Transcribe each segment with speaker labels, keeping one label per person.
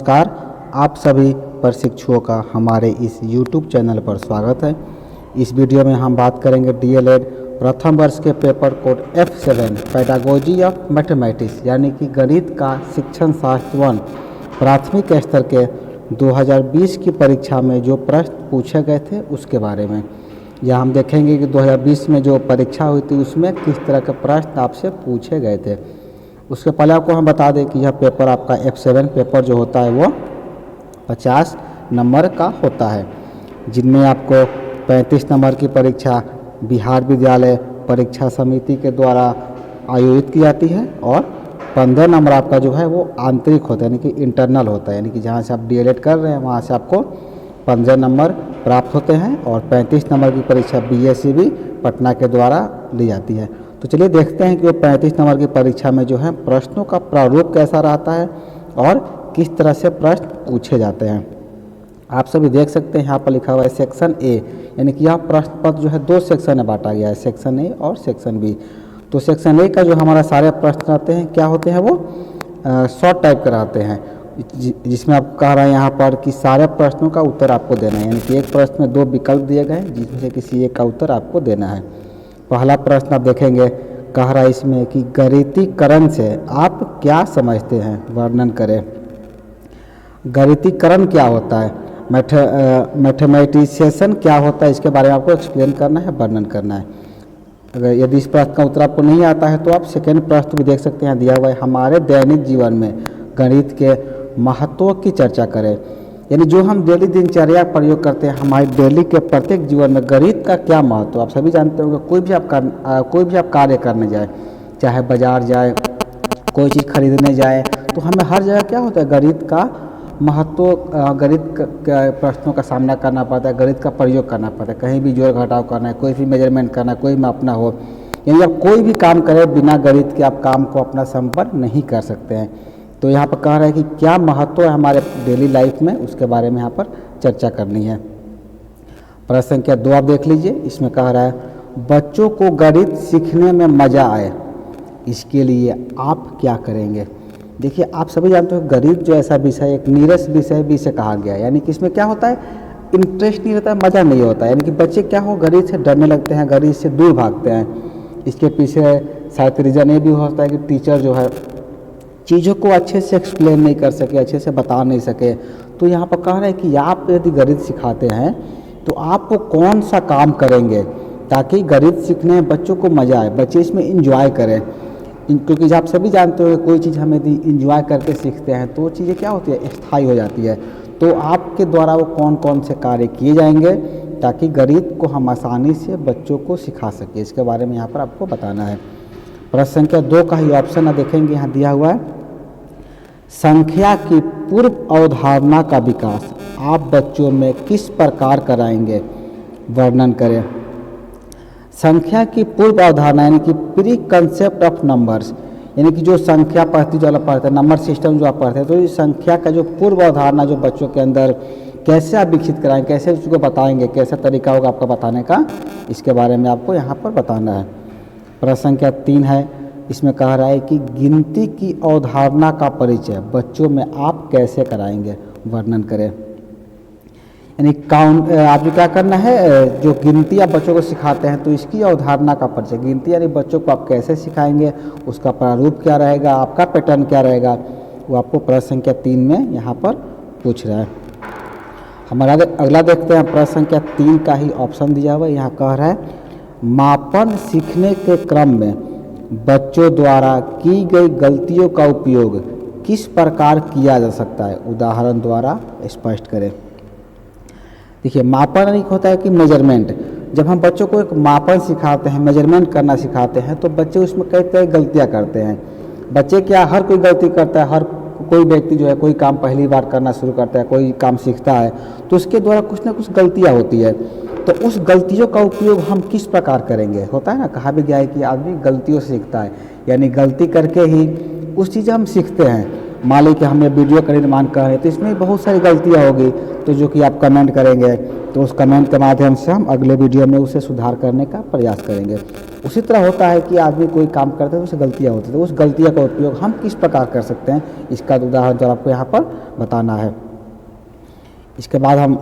Speaker 1: नमस्कार। आप सभी प्रशिक्षुओं का हमारे इस YouTube चैनल पर स्वागत है। इस वीडियो में हम बात करेंगे DLED प्रथम वर्ष के paper code F7 pedagogy of mathematics यानी कि गणित का शिक्षण शास्त्र 1 प्राथमिक स्तर के 2020 की परीक्षा में जो प्रश्न पूछे गए थे उसके बारे में। यह हम देखेंगे कि 2020 में जो परीक्षा हुई थी उसमें किस तरह के प्रश्न आपसे पूछे गए थे। उसके पहले आपको हम बता दें कि यह पेपर आपका F7 पेपर जो होता है वो 50 नंबर का होता है, जिनमें आपको 35 नंबर की परीक्षा बिहार विद्यालय परीक्षा समिति के द्वारा आयोजित की जाती है और 15 नंबर आपका जो है वो आंतरिक होता है यानी कि इंटरनल होता है, यानी कि जहाँ से आप DLED कर रहे हैं वहाँ से आपको 15 नंबर प्राप्त होते हैं और 35 नंबर की परीक्षा BSCB पटना के द्वारा ली जाती है। तो चलिए देखते हैं कि वो 35 नंबर की परीक्षा में जो है प्रश्नों का प्रारूप कैसा रहता है और किस तरह से प्रश्न पूछे जाते हैं। आप सभी देख सकते हैं यहाँ पर लिखा हुआ है सेक्शन ए, यानी कि यह प्रश्न पत्र जो है 2 सेक्शन में बांटा गया है, सेक्शन ए और सेक्शन बी। तो सेक्शन ए का जो हमारा सारे प्रश्न रहते हैं क्या होते हैं वो शॉर्ट टाइप के रहते हैं, जिसमें आप कह रहे हैं यहाँ पर कि सारे प्रश्नों का उत्तर आपको देना है, यानी कि एक प्रश्न में 2 विकल्प दिए गए हैं जिसमें से किसी एक का उत्तर आपको देना है। पहला प्रश्न आप देखेंगे, कह रहा है इसमें कि गणितीकरण से आप क्या समझते हैं, वर्णन करें। गणितीकरण क्या होता है, मैथमेटिशियन क्या होता है, इसके बारे में आपको एक्सप्लेन करना है, वर्णन करना है। अगर यदि इस प्रश्न का उत्तर आपको नहीं आता है तो आप सेकेंड प्रश्न भी देख सकते हैं, दिया हुआ है हमारे दैनिक जीवन में गणित के महत्व की चर्चा करें, यानी जो हम डेली दिनचर्या प्रयोग करते हैं हमारे डेली के प्रत्येक जीवन में गणित का क्या महत्व। आप सभी जानते होंगे कोई भी आप कार्य करने जाए, चाहे बाजार जाए, कोई चीज़ खरीदने जाए, तो हमें हर जगह क्या होता है गणित का महत्व, गणित के प्रश्नों का सामना करना पड़ता है, गणित का प्रयोग करना पड़ता है। कहीं भी जोड़ घटाव करना है, कोई भी मेजरमेंट करना है, कोई मापना हो, यानी आप कोई भी काम करें बिना गणित के आप काम को अपना संपन्न नहीं कर सकते हैं। तो यहाँ पर कह रहा है कि क्या महत्व है हमारे डेली लाइफ में, उसके बारे में यहाँ पर चर्चा करनी है। प्रश्न संख्या 2 आप देख लीजिए, इसमें कह रहा है बच्चों को गणित सीखने में मज़ा आए इसके लिए आप क्या करेंगे। देखिए आप सभी जानते हो गणित जो ऐसा विषय एक नीरस विषय भी इसे कहा गया है, यानी कि इसमें क्या होता है इंटरेस्ट नहीं रहता है, मज़ा नहीं होता है, यानी कि बच्चे क्या हो गणित से डरने लगते हैं, गणित से दूर भागते हैं। इसके पीछे शायद रीज़न ये भी होता है कि टीचर जो है चीज़ों को अच्छे से एक्सप्लेन नहीं कर सके, अच्छे से बता नहीं सके। तो यहाँ पर कह रहे हैं कि आप यदि गणित सिखाते हैं तो आप वो कौन सा काम करेंगे ताकि गणित सीखने में बच्चों को मज़ा आए, बच्चे इसमें इंजॉय करें। क्योंकि आप सभी जानते हो कोई चीज़ हम यदि इंजॉय करके सीखते हैं तो चीज़ें क्या होती है स्थायी हो जाती है। तो आपके द्वारा वो कौन कौन से कार्य किए जाएंगे ताकि गणित को हम आसानी से बच्चों को सिखा सकें, इसके बारे में यहाँ पर आपको बताना है। प्रश्न संख्या 2 का ही ऑप्शन आप देखेंगे, यहाँ दिया हुआ है संख्या की पूर्व अवधारणा का विकास आप बच्चों में किस प्रकार कराएंगे, वर्णन करें। संख्या की पूर्व अवधारणा यानी कि प्री कंसेप्ट ऑफ नंबर्स, यानी कि जो संख्या पद्धति जो आप पढ़ते हैं, नंबर सिस्टम जो आप पढ़ते हैं, तो इस संख्या का जो पूर्व अवधारणा जो बच्चों के अंदर कैसे आप विकसित कराएंगे, कैसे उसको बताएंगे, कैसा तरीका होगा आपका बताने का, इसके बारे में आपको यहाँ पर बताना है। प्रश्न संख्या 3 है, इसमें कह रहा है कि गिनती की अवधारणा का परिचय बच्चों में आप कैसे कराएंगे, वर्णन करें। यानी काउंट आप जो क्या करना है, जो गिनती आप बच्चों को सिखाते हैं तो इसकी अवधारणा का परिचय, गिनती यानी बच्चों को आप कैसे सिखाएंगे, उसका प्रारूप क्या रहेगा, आपका पैटर्न क्या रहेगा, वो आपको प्रश्न संख्या 3 में यहाँ पर पूछ रहा है। हमारा अगला देखते हैं, प्रश्न संख्या 3 का ही ऑप्शन दिया हुआ है, यहाँ कह रहा है मापन सीखने के क्रम में बच्चों द्वारा की गई गलतियों का उपयोग किस प्रकार किया जा सकता है, उदाहरण द्वारा स्पष्ट करें। देखिए मापन एक होता है कि मेजरमेंट, जब हम बच्चों को एक मापन सिखाते हैं, मेजरमेंट करना सिखाते हैं तो बच्चे उसमें कई तरह की गलतियाँ करते हैं। बच्चे क्या हर कोई गलती करता है, हर कोई व्यक्ति जो है कोई काम पहली बार करना शुरू करता है, कोई काम सीखता है तो उसके द्वारा कुछ ना कुछ गलतियाँ होती है। तो उस गलतियों का उपयोग हम किस प्रकार करेंगे, होता है ना, कहा भी गया है कि आदमी गलतियों से सीखता है, यानी गलती करके ही उस चीज़ हम सीखते हैं। मान लीजिए कि हम ये वीडियो का निर्माण कर रहे हैं तो इसमें बहुत सारी गलतियाँ होगी, तो जो कि आप कमेंट करेंगे तो उस कमेंट के माध्यम से हम अगले वीडियो में उसे सुधार करने का प्रयास करेंगे। उसी तरह होता है कि आदमी कोई काम करता है तो उससे गलतियाँ होती है, तो उस गलतियों का उपयोग हम किस प्रकार कर सकते हैं, इसका उदाहरण जो आपको यहाँ पर बताना है। इसके बाद हम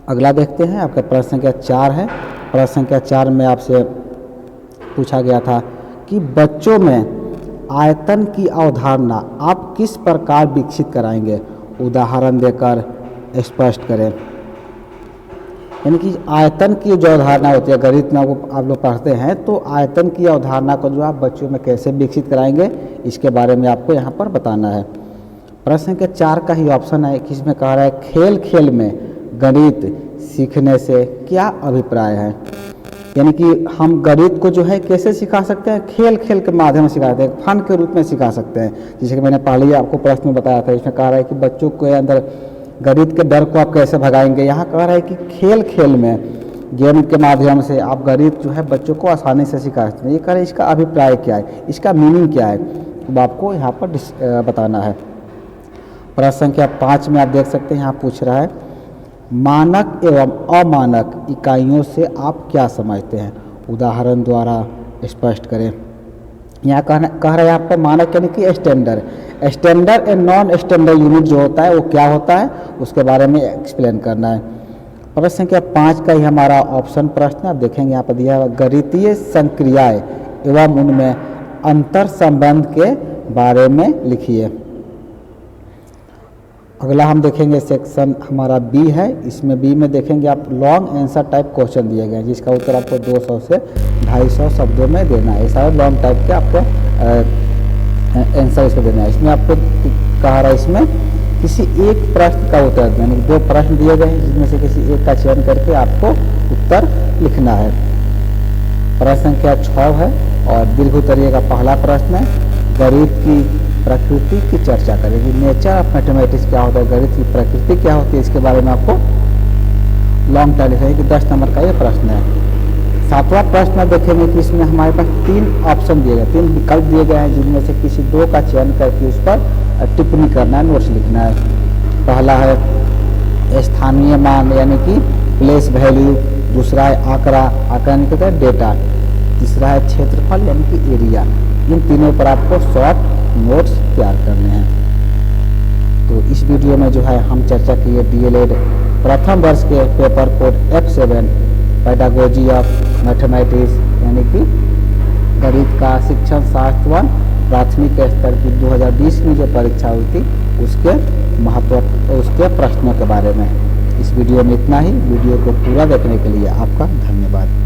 Speaker 1: अगला देखते हैं। आपका प्रश्न संख्या 4 है। प्रश्न संख्या 4 में आपसे पूछा गया था कि बच्चों में आयतन की अवधारणा आप किस प्रकार विकसित कराएंगे, उदाहरण देकर स्पष्ट करें। यानी कि आयतन की जो अवधारणा होती है, गणित में आप लोग पढ़ते हैं, तो आयतन की अवधारणा को जो आप बच्चों में कैसे विकसित कराएंगे, इसके बारे में आपको यहाँ पर बताना है। प्रश्न के 4 का ही ऑप्शन है कि इसमें कह रहा है खेल खेल में गणित सीखने से क्या अभिप्राय है। यानी कि हम गणित को जो है कैसे सिखा सकते हैं, खेल खेल के माध्यम से सिखा सकते हैं, फन के रूप में सिखा सकते हैं। जैसे कि मैंने पहले ही आपको प्रश्न में बताया था, इसमें कह रहा है कि बच्चों के अंदर गणित के डर को आप कैसे भगाएंगे। यहाँ कह रहा है कि खेल खेल में गेम के माध्यम से आप गणित जो है बच्चों को आसानी से सिखा सकते हैं। ये कह रहे हैं इसका अभिप्राय क्या है, इसका मीनिंग क्या है, तो आपको यहाँ पर बताना है। प्रश्न संख्या 5 में आप देख सकते हैं, यहाँ पूछ रहा है मानक एवं अमानक इकाइयों से आप क्या समझते हैं, उदाहरण द्वारा स्पष्ट करें। यहाँ कह रहा है यहाँ पर मानक यानी कि standard and non standard unit जो होता है वो क्या होता है, उसके बारे में एक्सप्लेन करना है। प्रश्न संख्या 5 का ही हमारा ऑप्शन प्रश्न आप देखेंगे, यहाँ पर दिया है गणितीय संक्रियाएं एवं उनमें अंतर संबंध के बारे में लिखिए। अगला हम देखेंगे सेक्शन हमारा बी है। इसमें बी में देखेंगे आप लॉन्ग आंसर टाइप क्वेश्चन दिए गए हैं, जिसका उत्तर आपको 200 से 250 शब्दों में देना है। सारे लॉन्ग टाइप के आपको आंसर इसको देना है। इसमें आपको कहा रहा है इसमें किसी एक प्रश्न का उत्तर देना, यानी 2 प्रश्न दिए गए हैं जिसमें से किसी एक का चयन करके आपको उत्तर लिखना है। प्रश्न संख्या 6 है और दीर्घ उत्तरीय का पहला प्रश्न है गणित की प्रकृति की चर्चा करेगी। नेचर ऑफ मैथमेटिक्स क्या होता है, गणित की प्रकृति क्या होती है, इसके बारे में आपको लॉन्ग टाइम लिखा है कि 10 नंबर का ये प्रश्न है। 7वां प्रश्न में देखेंगे कि इसमें हमारे पास 3 ऑप्शन दिए गए, 3 विकल्प दिए गए हैं, जिनमें से किसी 2 का चयन करके उस पर टिप्पणी करना है, नोट्स लिखना है। पहला है स्थानीय मान यानी कि प्लेस वैल्यू, दूसरा है आंकड़ा यानी कि डेटा, तीसरा है क्षेत्रफल यानी कि एरिया। इन तीनों पर आपको शॉर्ट नोट्स तैयार करने हैं। तो इस वीडियो में जो है हम चर्चा किए DLED प्रथम वर्ष के paper code F7 pedagogy of mathematics यानी कि गणित का शिक्षण शास्त्र 1 प्राथमिक स्तर की 2020 में जो परीक्षा हुई थी उसके महत्व, उसके प्रश्नों के बारे में। इस वीडियो में इतना ही। वीडियो को पूरा देखने के लिए आपका धन्यवाद।